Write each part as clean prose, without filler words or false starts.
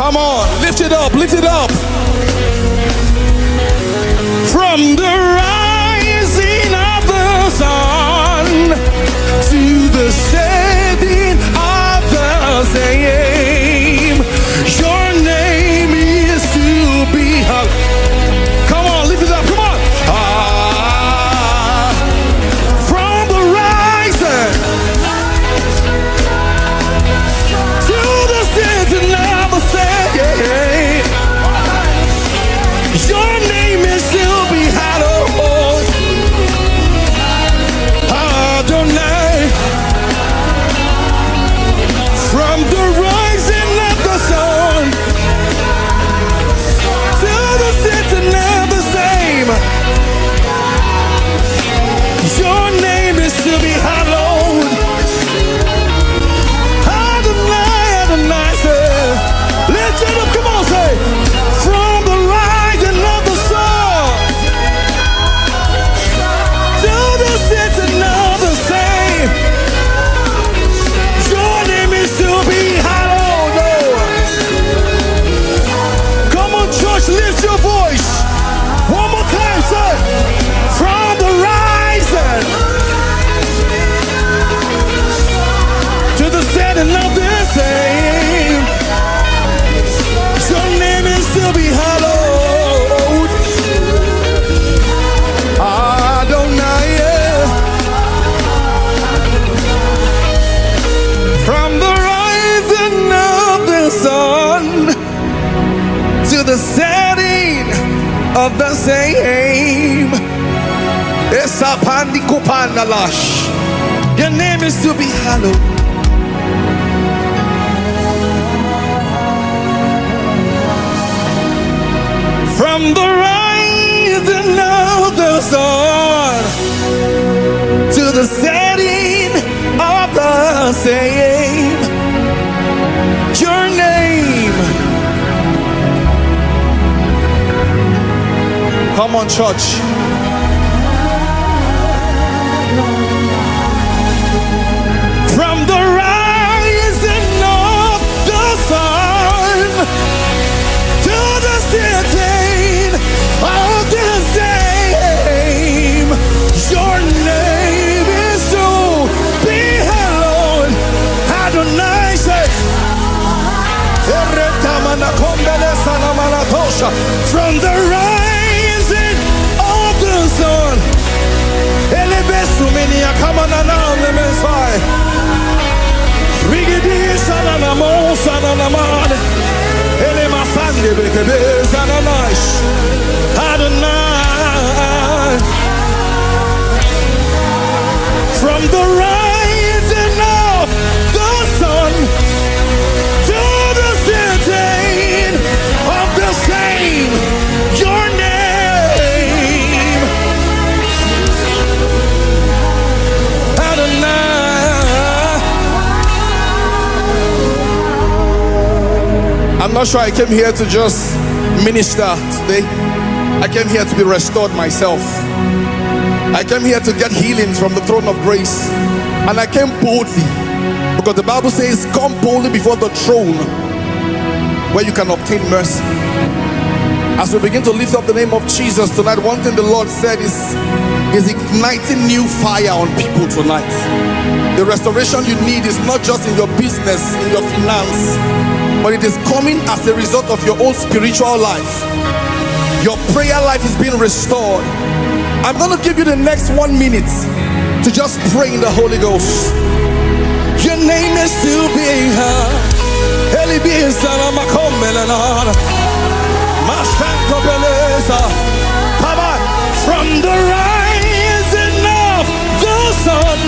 Come on, lift it up, lift it up. From the rising of the sun to the setting of the same, your name is to be hallowed. Come on, lift it up, come on. From the rising to the setting of the same, your name is to be hallowed. Adonai. From the rising of the sun to the setting of the same, your name is to be hallowed. Adonai, Adonai, say, lift it up, come on, say, from the rising of the sun to the setting of the same, your name is to be hallowed. Oh. Come on, church, lift your voice. One more time, say, from the rising to the setting of the same, your name is to be hallowed. Adonai. From the rising of the sun to the setting of the same, your name is to be hallowed. From the rising of the sun to the setting of the same, your name. Come on, church. From the rising of the sun to the setting of the same, your name is to be hallowed. Adonai, say, from the rising of the sun, come on now, the Messiah. From the rising of the sun to the setting of the same, your name, Adonai. I'm not sure I came here to just minister today. I came here to be restored myself. I came here to get healings from the throne of grace. And I came boldly because the Bible says, come boldly before the throne where you can obtain mercy. As we begin to lift up the name of Jesus tonight, one thing the Lord said is igniting new fire on people tonight. The restoration you need is not just in your business, in your finance, but it is coming as a result of your own spiritual life. Your prayer life is being restored. I'm going to give you the next 1 minute to just pray in the Holy Ghost. Your name is to be from the rising of the sun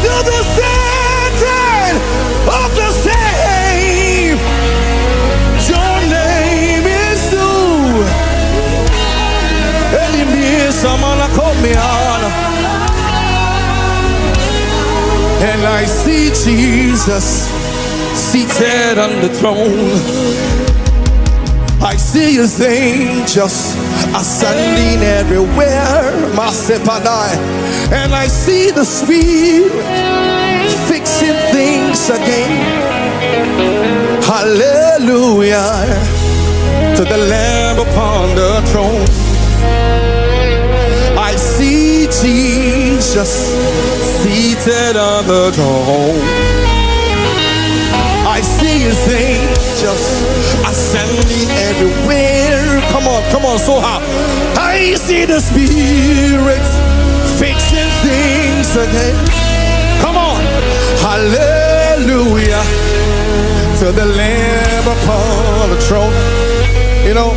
to the setting of the same, your name is to and I see Jesus seated on the throne. I see his angels ascending everywhere, and I see the Spirit fixing things again. Hallelujah to the Lamb upon the throne. I see Jesus seated on the throne. I see his angels ascending everywhere. Come on, SOHAR. I see the spirits fixing things again. Come on, hallelujah to the Lamb upon the throne. You know,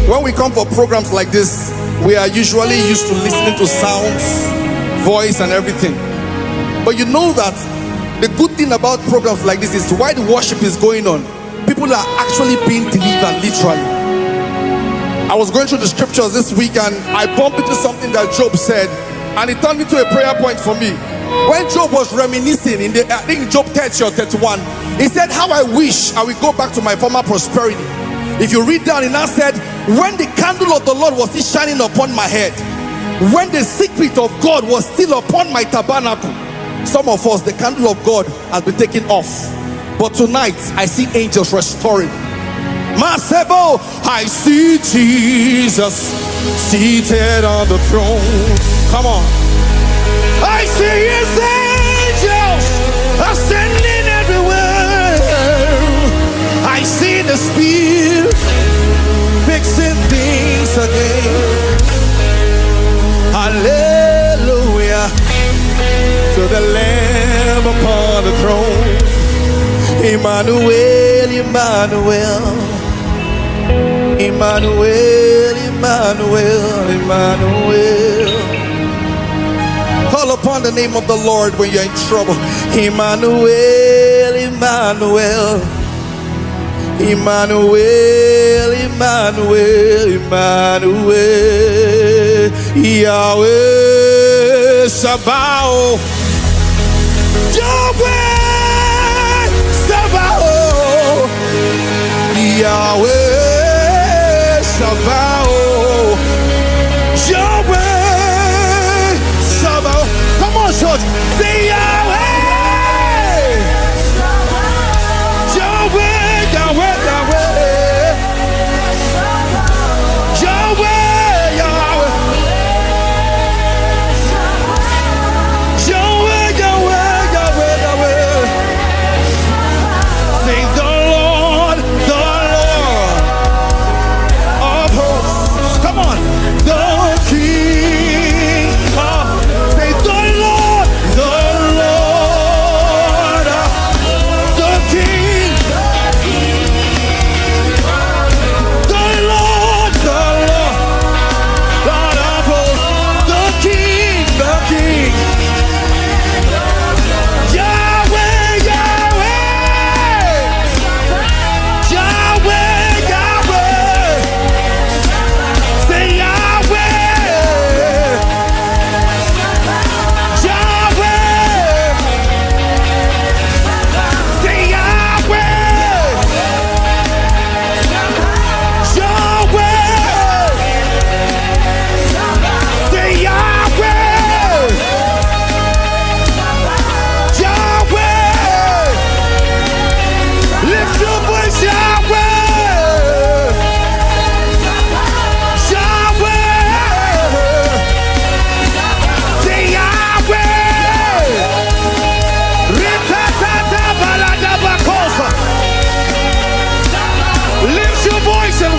when we come for programs like this, we are usually used to listening to sounds, voice, and everything. But you know that the good thing about programs like this is while the worship is going on, people are actually being delivered literally. I was going through the scriptures this week and I bumped into something that Job said, and it turned me to a prayer point for me. When Job was reminiscing in I think Job 30 or 31, he said, how I wish I would go back to my former prosperity. If you read down, he now said, when the candle of the Lord was still shining upon my head, when the secret of God was still upon my tabernacle. Some of us, the candle of God has been taken off, but tonight I see angels restoring. Masebo, I see Jesus seated on the throne. Come on. I see his angels ascending everywhere. I see the Spirit fixing things again. Hallelujah to the Lamb upon the throne. Emmanuel, Emmanuel, Emmanuel, Emmanuel, Emmanuel. Call upon the name of the Lord when you're in trouble. Emmanuel, Emmanuel, Emmanuel, Emmanuel, Emmanuel, Yahweh Sabaoth, Yahweh Sabaoth, Yahweh Sabaoth, Yahweh Sabaoth. Come on, church, say Yahweh, Yahweh, Yahweh, Yahweh, Yahweh, Yahweh, Yahweh, Yahweh, Yahweh, Yahweh. Say the Lord of hosts. Come on, the King of. Say the Lord, the King.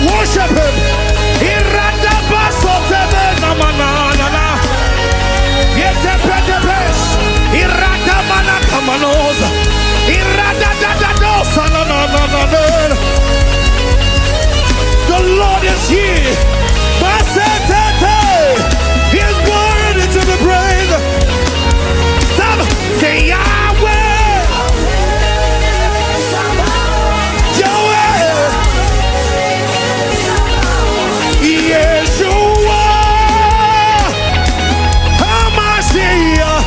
Worship him. The Lord is here. He is worthy to be praised. Say Yahweh, Yahweh, Yeshua, HaMashiach,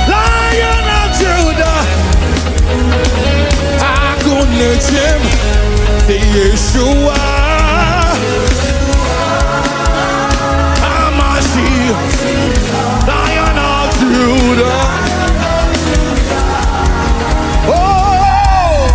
Lion of Judah, Agunechim, Yeshua, HaMashiach, Lion of Judah. Oh,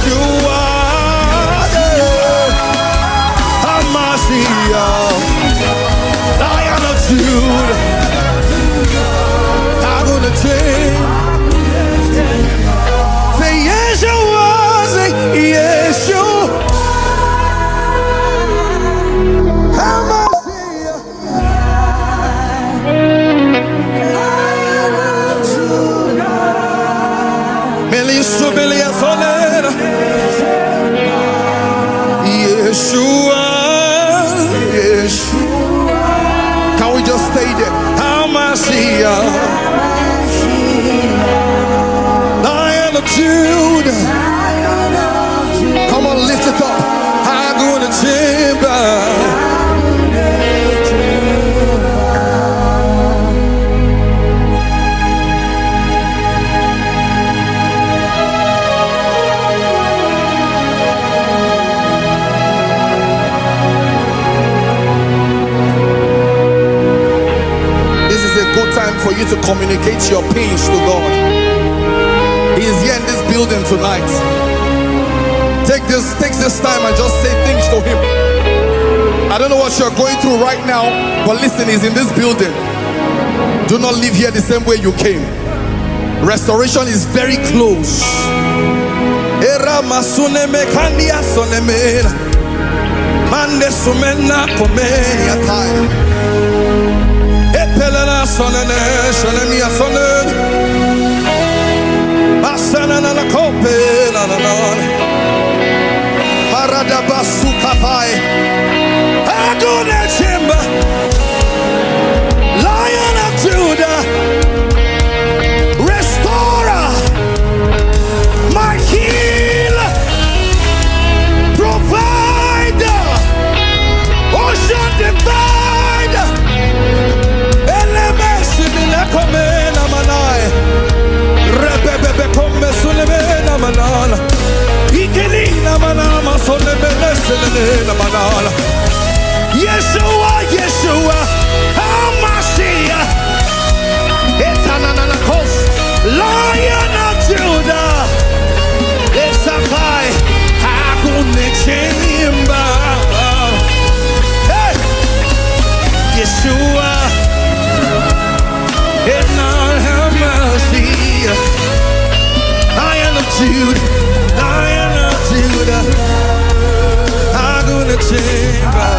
Yeshua, Hamashiach, Lion of Judah. I'm gonna change. Say Yeshua, say Yeshua, Hamashiach, Lion of Judah. Melisubili Azonera, Yeshua, Yeshua. Can we just stay there? Hamashiach, Lion of Judah. Come on, lift it up. I'm gonna chamber. This is a good time for you to communicate your pains to God. He is here in this building tonight. Take this time and just say things to him. I don't know what you're going through right now, but listen, he's in this building. Do not live here the same way you came. Restoration is very close. Era masune mekandia sonemena. Mande sumena komenia tai. Epelena sonene sonemia sonen. Masana na kope na na na. Marada basuka pai. Agune chimba. Lion of Judah. Restorer. My healer. Provider. Ocean divider. Elemesi mina komena manai. Rebebe komme sulemena manala. Ikelina manama solemene selena manala. Yeshua, Yeshua, Hamashiach, Etanana Kos, Lion of Judah, Esakai, Hakune Chimba. Hey, Yeshua, Etan Hamashiach, Lion of Judah, Lion of Judah, Hakune Chimba.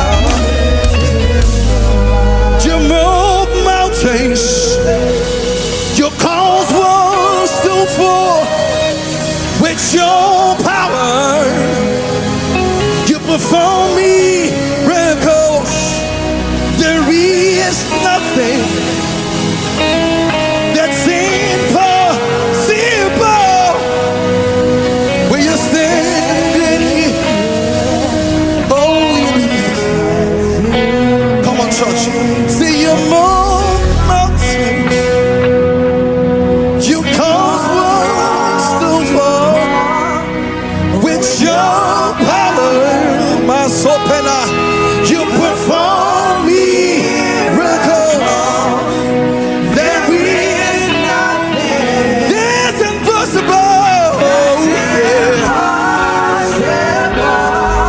You move mountains. You cause walls to fall with your power. You perform miracles. There is nothing that's impossible. When you're standing here, holy. Come on, church. See you move mountains. You cause walls to fall with your power. My sopena, you perform miracles. There is nothing that's impossible. Yeah.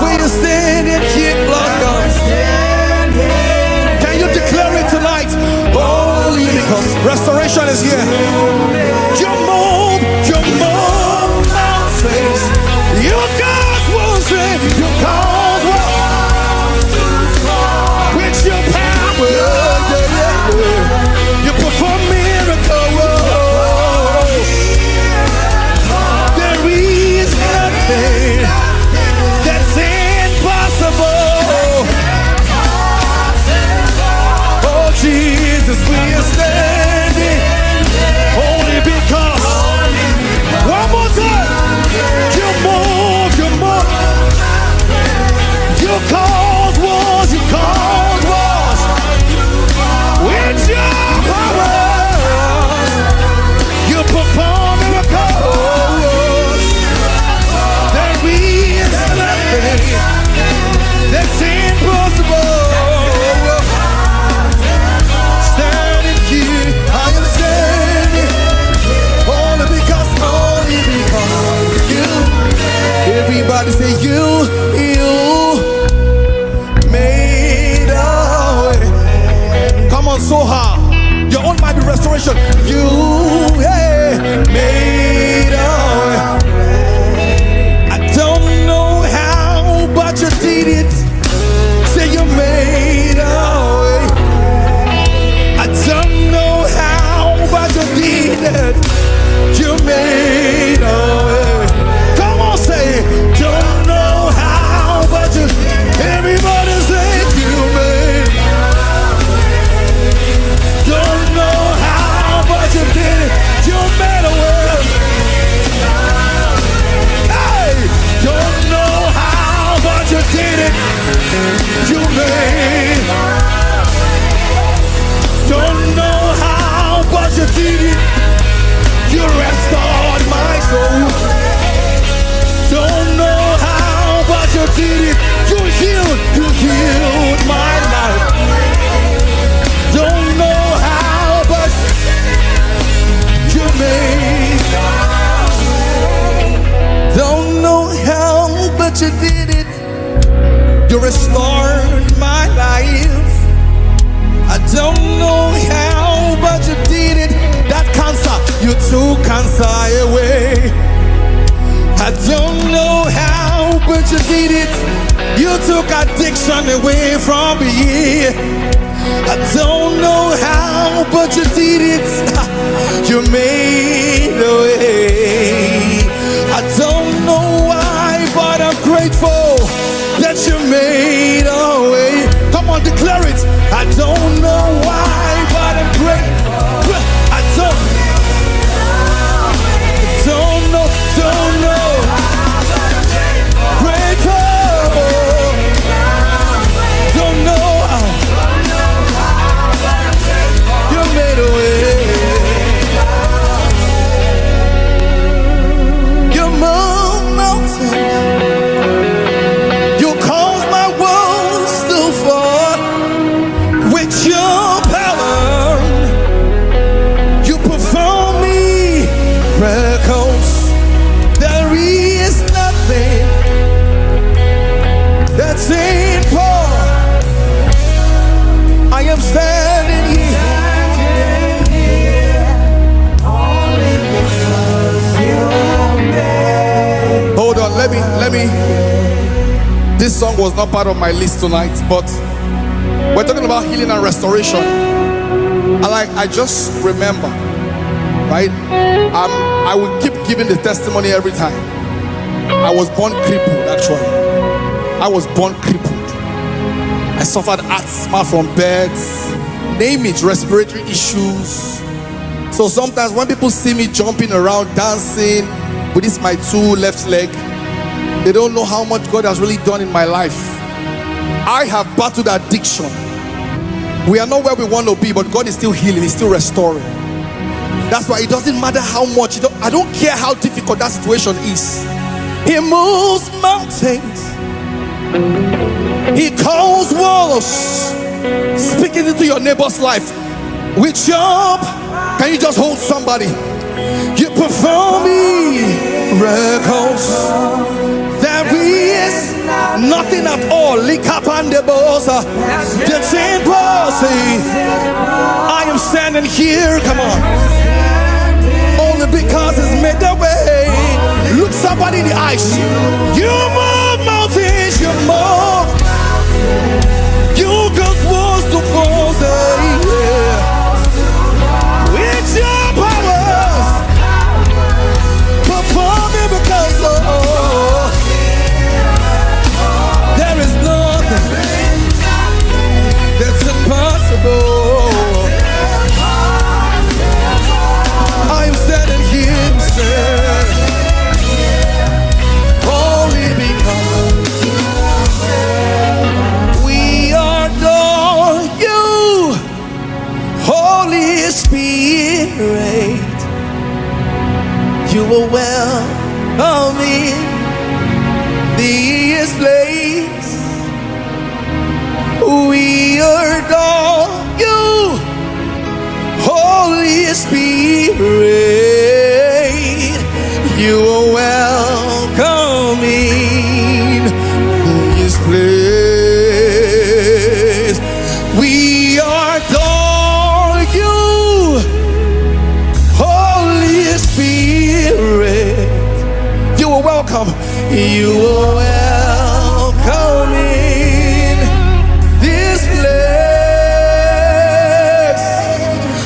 When you stand and keep locked on. Can you declare it tonight? Holy, because restoration is here. You move mountains. You cause walls, you cause walls with your power. Yeah, yeah, yeah. You perform miracles. There is nothing that's impossible. Oh Jesus, we are standing Everybody say you made a way. Come on, SOHAR. Your own might be restoration. You made a way. I don't know how, but you did it. Say you made a way. I don't know how, but you did it. You made a way. Come on, say it. Don't know how, but you. Everybody say you made. Don't know how, but you did it. You made a way. Hey, don't know how, but you did it. You made. Don't know how, but you did it. You restored my soul. Don't know how, but you did it. You healed my life. Don't know how, but you made. Don't know how, but you did it. You restored my life. I don't know how, but you did it. That cancer, you took cancer away. I don't know how, but you did it. You took addiction away from me. I don't know how, but you did it. You made a way. I don't know why, but I'm grateful that you made a way. Come on, declare it. I don't know why, but I'm grateful. I don't know. Grateful. Don't know how. You made a way. You moved mountains. You caused my walls to fall. With your power, you perform miracles. There is nothing that's impossible. I am standing here only because you made. Hold on, let me. This song was not part of my list tonight, but we're talking about healing and restoration. And I just remember, right? I will keep giving the testimony every time. I was born crippled, actually. I was born crippled. I suffered asthma from birth, name it, respiratory issues. So sometimes when people see me jumping around, dancing with this my two left leg, they don't know how much God has really done in my life. I have battled addiction. We are not where we want to be, but God is still healing, He's still restoring. That's why it doesn't matter how much, I don't care how difficult that situation is. He moves mountains. He calls walls. Speak it into your neighbor's life. With job, can you just hold somebody? You perform miracles. There is nothing at all. The chain bossy. I am standing here. Come on. Only because it's made the way. Look somebody in the eyes. You move mountains. You move. You cause walls to fall. With your powers, perform miracles. There is nothing that's impossible. I'm standing here, only because we adore you, Holy Spirit. You are welcome in this place. We adore you, Holy Spirit. You are welcome in welcome. You are welcome in this place.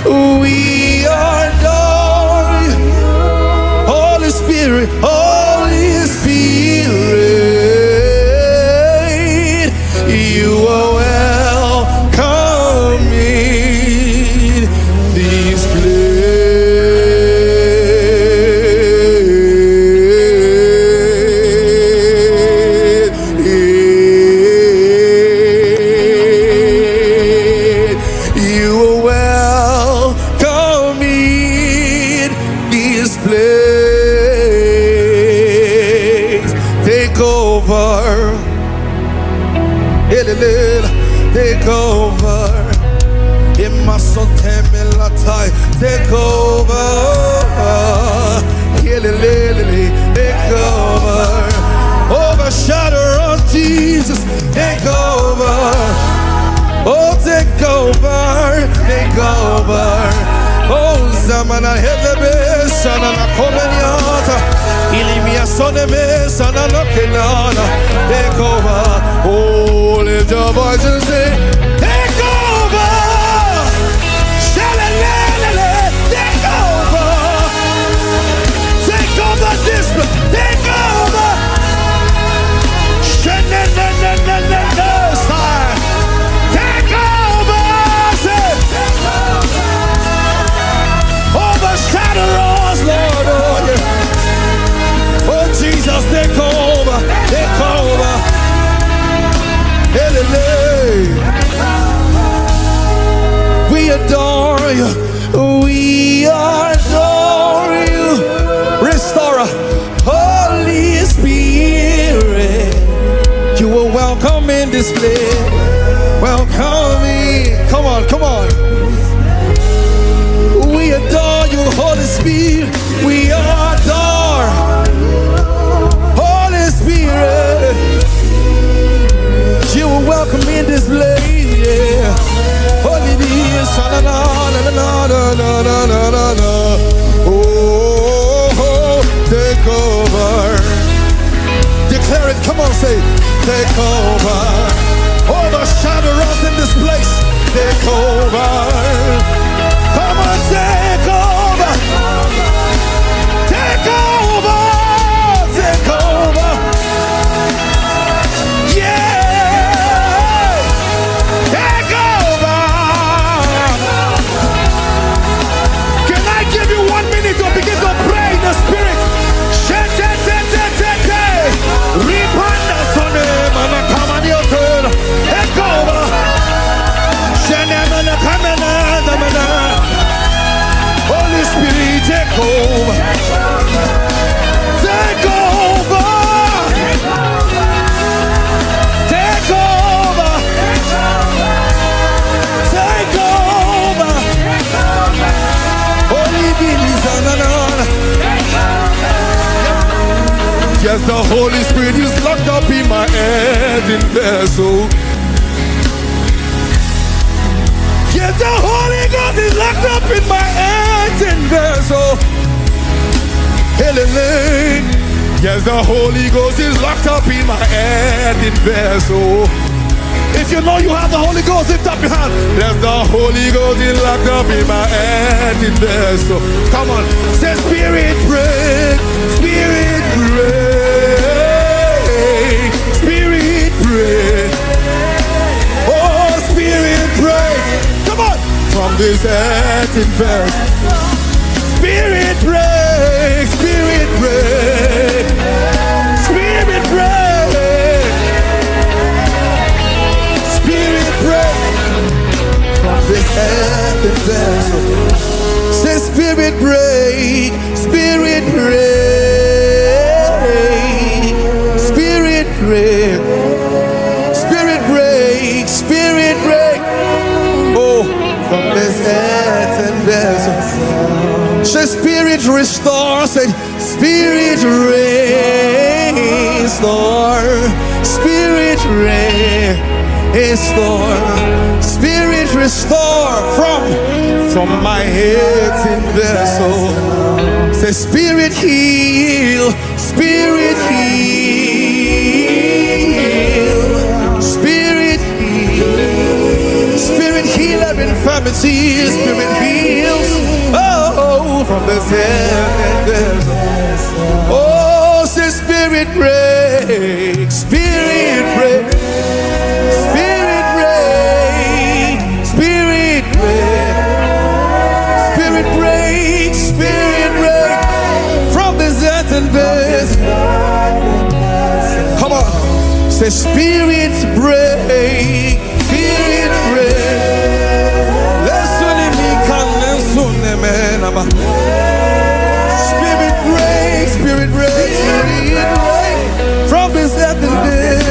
We adore you, Holy Spirit, Holy Spirit. You are welcome in this place. You are welcome in this place. Take over. Take over. Take over. Take over. Overshadow us, Jesus. Take over. Oh, take over. Take over. Oh, Zamana Helebe, Sanana Komeniata, Ilimia Soneme, Sanana Kenana. Take over. Oh, lift your voice and say, take over. Shalalele, take over. Take over this place. Take over. Shanananananana, sire. Take over. Say, take over. Overshadow us, Lord. Oh, yeah. Oh, Jesus, take over. Take over. We adore you. We adore you. Restorer, Holy Spirit. You are welcome in this place. Welcome in. Come on, come on. We adore you, Holy Spirit. We adore Holy Spirit. You are welcome in this place, yeah. Holy Spirit, oh, take over. Declare it, come on, say, take over. Overshadow us in this place. Take over. Come on, take over. Take over. Take over. Yeah. Take over. Can I give you 1 minute to begin to pray in the spirit? Take over. Holy Spirit, take over. Take over. Take over. Take over. Holy yes, the Holy Spirit is locked up in my earthen vessel. Yes, the Holy Ghost is locked up in my earthen vessel. Yes, the Holy Ghost is locked up in my earthen vessel. If you know you have the Holy Ghost, lift up your hand. Yes, the Holy Ghost is locked up in my earthen vessel. Come on, say Spirit break, Spirit break, Spirit break. Oh, Spirit break. Come on, from this earthen vessel. Spirit break, Spirit break, Spirit break, Spirit break. From this earthen vessel. Say Spirit break, Spirit break, Spirit break, Spirit break, Spirit break. Oh, from this earthen vessel. Say Spirit restore. Say Spirit restore, Spirit restore, Spirit Spirit restore from my hate in vessel. Say, Spirit heal, Spirit heal, Spirit heal, Spirit heal every infirmity, Spirit heals. Oh, from the head. Oh, say, Spirit break, Spirit break, Spirit break, Spirit break, Spirit break, Spirit break from the certain base. Come on, say, Spirit break, Spirit break. Listen to me, come listen to me. Spirit break, Spirit break, Spirit break from the certain base.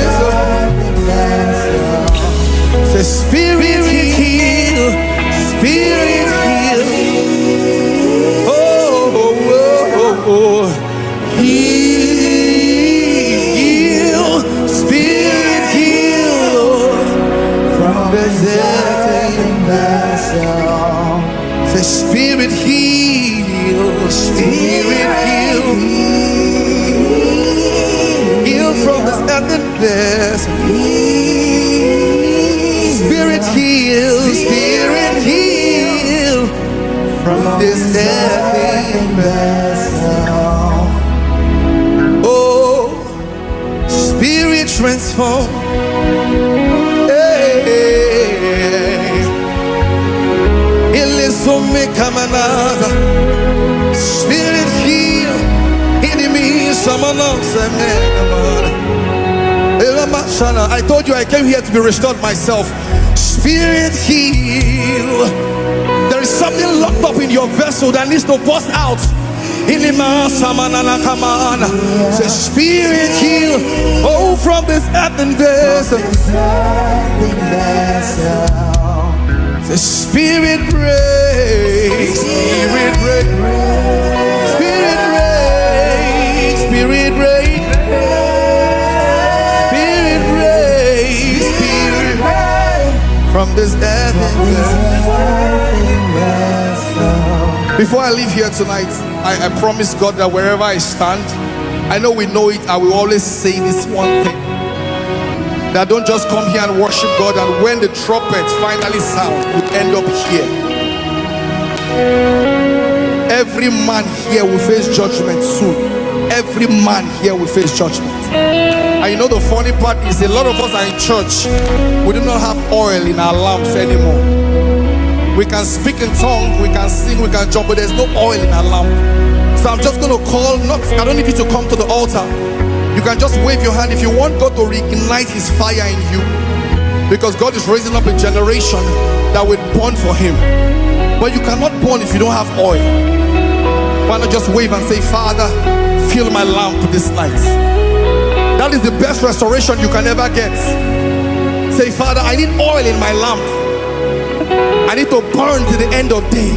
Say, Spirit heal, Spirit heal. Oh, oh, oh, oh, oh. Heal, Spirit heal from the certain vessel. Say, Spirit heal, Spirit heal, heal from the certain vessel. Spirit heal, Spirit heal from this certain vessel. Oh, Spirit transform. Spirit heal, enemy, someone else. I told you I came here to be restored myself. Spirit heal. There is something locked up in your vessel that needs to burst out. Say, Spirit heal. Oh, from this earthen vessel. Say, Spirit break, Spirit break, Spirit break, Spirit break, Spirit break, Spirit break from this earthen vessel. Before I leave here tonight, I promise God that wherever I stand, I know we know it, I will always say this one thing. That don't just come here and worship God, and when the trumpet finally sounds, we end up here. Every man here will face judgment soon. Every man here will face judgment. And you know the funny part is a lot of us are in church. We do not have oil in our lamps anymore. We can speak in tongues, we can sing, we can jump, but there's no oil in our lamp. So I'm just going to call, I don't need you to come to the altar. You can just wave your hand if you want God to reignite his fire in you. Because God is raising up a generation that will burn for him. But you cannot burn if you don't have oil. Why not just wave and say, Father, fill my lamp this night. That is the best restoration you can ever get. Say, Father, I need oil in my lamp. I need to burn to the end of day.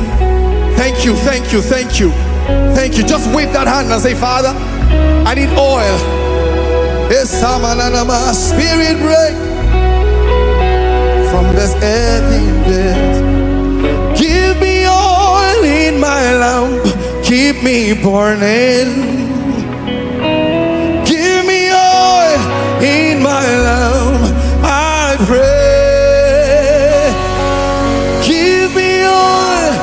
Thank you, thank you, thank you, thank you. Just wave that hand and say, Father, I need oil. Spirit break from this earthen bed. Give me oil in my lamp, keep me burning. Give me oil in my lamp, I pray. Give me oil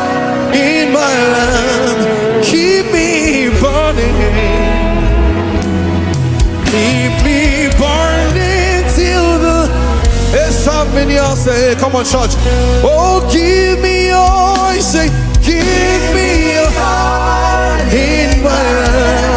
in my lamp, keep me burning. Keep me burning till the something else. Say, come on, church. Oh, give me your, say, give me your in my life.